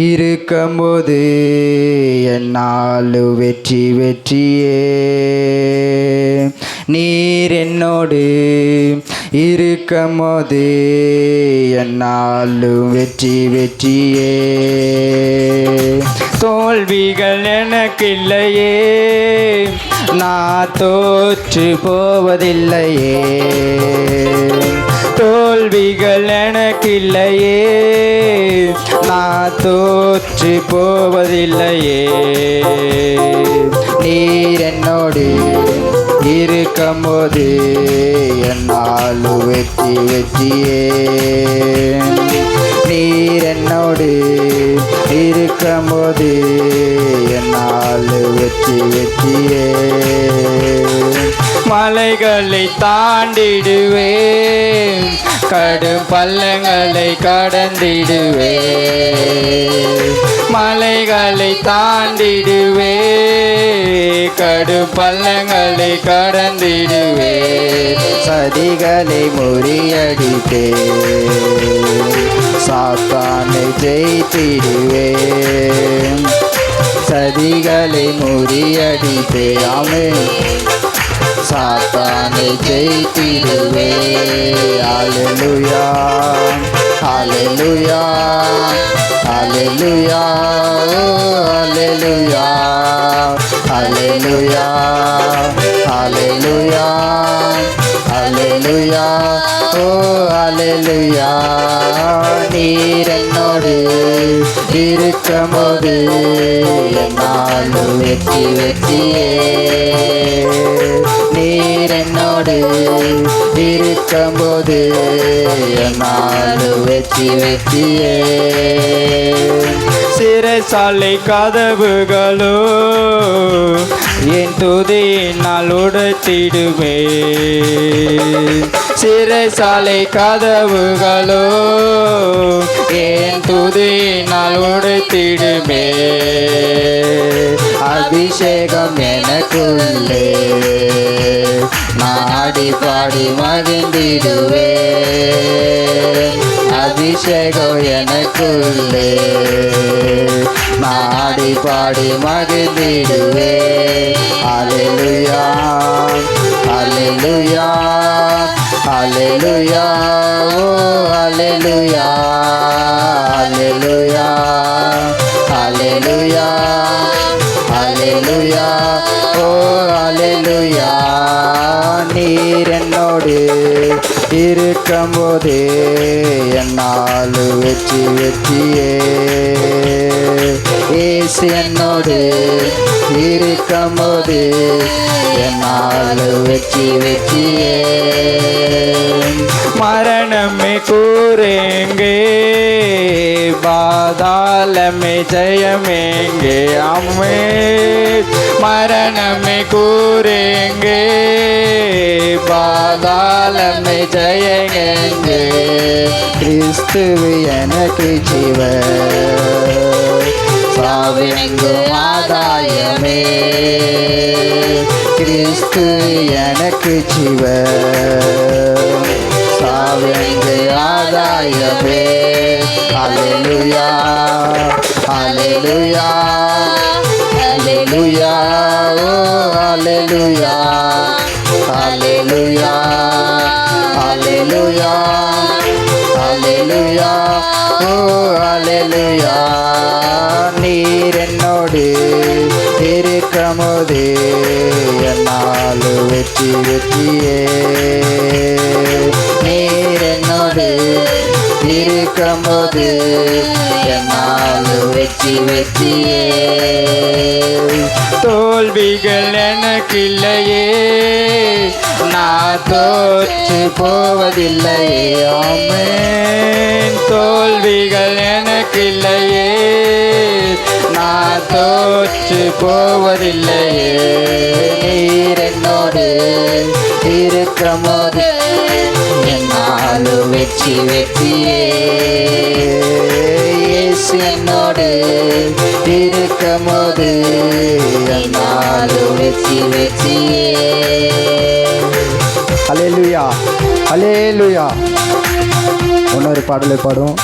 இருக்கும்போது என்னாலும் வெற்றி வெற்றியே. நீர் என்னோடு இருக்கும்போது என்னாலும் வெற்றி வெற்றியே. தோல்விகள் எனக்கு இல்லையே, நான் தோற்று போவதில்லையே. தோல்விகள் எனக்கு இல்லையே, நான் தோற்று போவதில்லையே. நீர் என்னோடு இருக்கும்போது என்னாலும் வெற்றி வெற்றியே. நீர் என்னோடு இருக்கும்போது என்னாலும் வெற்றி வெற்றியே. மலைகளை தாண்டிடுவேன், கடும் பள்ளங்களை கடந்திடுவேன். மலைகளை தாண்டிடுவேன், கடும் பள்ளங்களை கடந்திடுவேன். சதிகளை முறியடிப்பேன், சாத்தானை ஜெயித்திடுவேன். சதிகளை முறியடிப்பேன், ஆமென், சாத்தானை ஜெயித்திடுவே. ஹல்லேலூயா ஹல்லேலூயா ஹல்லேலூயா ஹல்லேலூயா ஹல்லேலூயா ஹல்லேலூயா ஹல்லேலூயா ஓ ஹல்லேலூயா. நீர் என்னோடு இருக்கும்போது என்னாலும் வெற்றி வெற்றியே. நீர் என்னோடு இருக்கும்போது என்னாலும் வெற்றி வெற்றியே. சிறைச்சாலை கதவுகளோ என் துதியினால் உடைத்திடுமே. சிறைச்சாலை கதவுகளோ என் துதியினால் உடைத்திடுமே. அபிஷேகம் எனக்குள்ளே, நாடி பாடி மகிழ்ந்திடுவே. அபிஷேகம் எனக்குள்ளே, நாடி பாடி மகிழ்ந்திடுவே. ஹல்லேலூயா ஹல்லேலூயா ஹல்லேலூயா ஓ ஹல்லேலூயா ஹல்லேலூயா ஹல்லேலூயா ஹல்லேலூயா ஓ ஹல்லேலூயா. நீர் என்னோடு இருக்கும்போது என்னாலும் வெற்றி வெற்றியே. இயேசு என்னோடு இருக்கும்போது என்னாலும் வெற்றி வெற்றியே. மரணமே கூறேங்கே, பாதாளமே ஜெயமேங்கே. அம்மே மரணமே கூறேங்கே, பாதாளமே ஜெயங்கே. கிறிஸ்துவு எனக்கு ஜீவ, சாவெங்கும் ஆதாயமே. கிறிஸ்து எனக்கு ஜீவ, சாவெங்கு ஆதாயமே. ஹல்லேலூயா ஹல்லேலூயா ஹல்லேலூயா ஓ ஹல்லேலூயா ஹல்லேலூயா ஹல்லேலூயா ஹல்லேலூயா ஓ ஹல்லேலூயா. நீர் என்னோடு இருக்கும்போது என்னாலும் வெற்றி வெற்றியே. நீர் என்னோடு இருக்கும்போது என்னாலும் வெற்றி வெற்றியே. தோல்விகள் எனக்கு இல்லையே, நான் தோற்று போவதில்லையே. ஆமென். தோல்விகள் எனக்கு இல்லையே, நான் தோற்று போவதில்லையே. நீர் என்னோடு இருக்கும்போது என்னாலும் வெற்றி வெற்றியே. இயேசு என்னோடு இருக்கும்போது என்னாலும் வெற்றி வெற்றியே. ஹல்லேலூயா ஹல்லேலூயா. இன்னொரு பாடலை பாடும்.